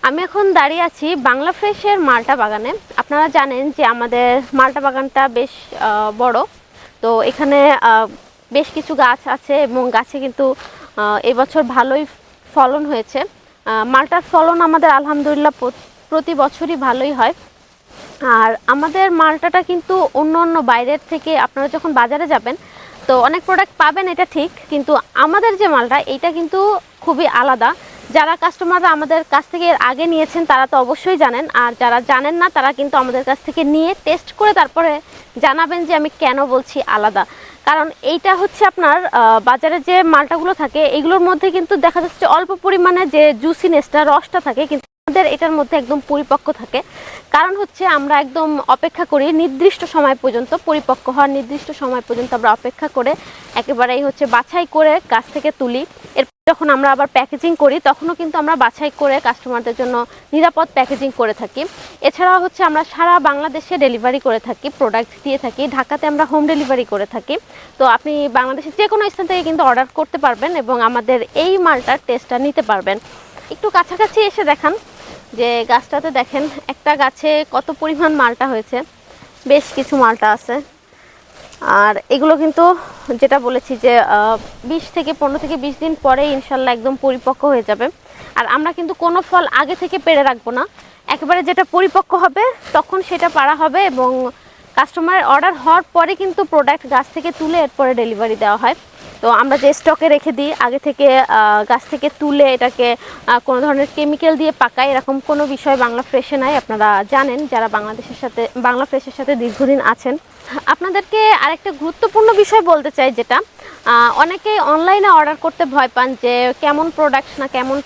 আমি এখন দাঁড়িয়ে আছি বাংলা ফ্রেশের মালটা বাগানে। আপনারা জানেন যে আমাদের মালটা বাগানটা বেশ বড়। তো এখানে বেশ কিছু গাছ আছে এবং গাছে কিন্তু এবছর ভালোই ফলন হয়েছে। মালটার ফলন আমাদের আলহামদুলিল্লাহ প্রতি বছরই ভালোই হয়। আর আমাদের মালটাটা কিন্তু অন্য অন্য বাইরের থেকে আপনারা যখন বাজারে যাবেন তো অনেক প্রোডাক্ট পাবেন, এটা ঠিক, কিন্তু আমাদের যে মালটা এইটা কিন্তু খুবই আলাদা। যারা কাস্টমাররা আমাদের কাছ থেকে এর আগে নিয়েছেন তারা তো অবশ্যই জানেন, আর যারা জানেন না তারা কিন্তু আমাদের কাছ থেকে নিয়ে টেস্ট করে তারপরে জানাবেন যে আমি কেন বলছি আলাদা। কারণ এইটা হচ্ছে আপনার বাজারে যে মালটাগুলো থাকে এগুলোর মধ্যে কিন্তু দেখা যাচ্ছে অল্প পরিমাণে যে জুসিনেসটা, রসটা থাকে, কিন্তু আমাদের এটার মধ্যে একদম পরিপক্ক থাকে। কারণ হচ্ছে আমরা একদম অপেক্ষা করি নির্দিষ্ট সময় পর্যন্ত, পরিপক্ক হওয়ার নির্দিষ্ট সময় পর্যন্ত আমরা অপেক্ষা করে একেবারেই হচ্ছে বাছাই করে গাছ থেকে তুলি। এরপর যখন আমরা আবার প্যাকেজিং করি তখনও কিন্তু আমরা বাছাই করে কাস্টমারদের জন্য নিরাপদ প্যাকেজিং করে থাকি। এছাড়াও হচ্ছে আমরা সারা বাংলাদেশে ডেলিভারি করে থাকি, প্রোডাক্ট দিয়ে থাকি। ঢাকাতে আমরা হোম ডেলিভারি করে থাকি। তো আপনি বাংলাদেশের যে কোনো স্থান থেকে কিন্তু অর্ডার করতে পারবেন এবং আমাদের এই মালটার টেস্টটা নিতে পারবেন। একটু কাছাকাছি এসে দেখান যে গাছটাতে দেখেন একটা গাছে কত পরিমাণ মালটা হয়েছে, বেশ কিছু মালটা আছে। আর এগুলো কিন্তু যেটা বলেছি যে 15 থেকে 20 দিন পরে ইনশাল্লাহ একদম পরিপক্ক হয়ে যাবে। আর আমরা কিন্তু কোনো ফল আগে থেকে পেড়ে রাখবো না, একেবারে যেটা পরিপক্ক হবে তখন সেটা পাড়া হবে এবং কাস্টমারের অর্ডার হওয়ার পরে কিন্তু প্রোডাক্ট গাছ থেকে তুলে এরপরে ডেলিভারি দেওয়া হয়। তো আমরা যে স্টকে রেখে দিই আগে থেকে গাছ থেকে তুলে এটাকে কোনো ধরনের কেমিক্যাল দিয়ে পাকাই, এরকম কোনো বিষয় বাংলা ফ্রেশে নাই। আপনারা জানেন যারা বাংলা ফ্রেশের সাথে দীর্ঘদিন আছেন। আপনাদেরকে আরেকটা গুরুত্বপূর্ণ বিষয় বলতে চাই, যেটা অনেকেই অনলাইনে অর্ডার করতে ভয় পান যে কেমন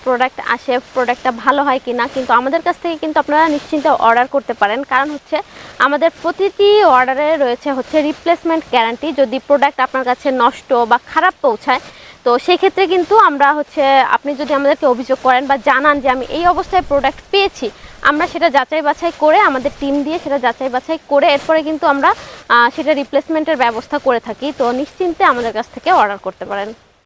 প্রোডাক্ট আসে, প্রোডাক্টটা ভালো হয় কি না। কিন্তু আমাদের কাছ থেকে কিন্তু আপনারা নিশ্চিন্তে অর্ডার করতে পারেন, কারণ হচ্ছে আমাদের প্রতিটি অর্ডারে রয়েছে হচ্ছে রিপ্লেসমেন্ট গ্যারান্টি। যদি প্রোডাক্ট আপনার কাছে নষ্ট বা খারাপ পৌঁছায় তো সেক্ষেত্রে কিন্তু আমরা হচ্ছে, আপনি যদি আমাদেরকে অভিযোগ করেন বা জানান যে আমি এই অবস্থায় প্রোডাক্ট পেয়েছি, আমরা সেটা যাচাই বাছাই করে আমাদের টিম দিয়ে সেটা যাচাই বাছাই করে এরপরে কিন্তু আমরা সেটা রিপ্লেসমেন্টের ব্যবস্থা করে থাকি। তো নিশ্চিন্তে আমাদের কাছ থেকে অর্ডার করতে পারেন।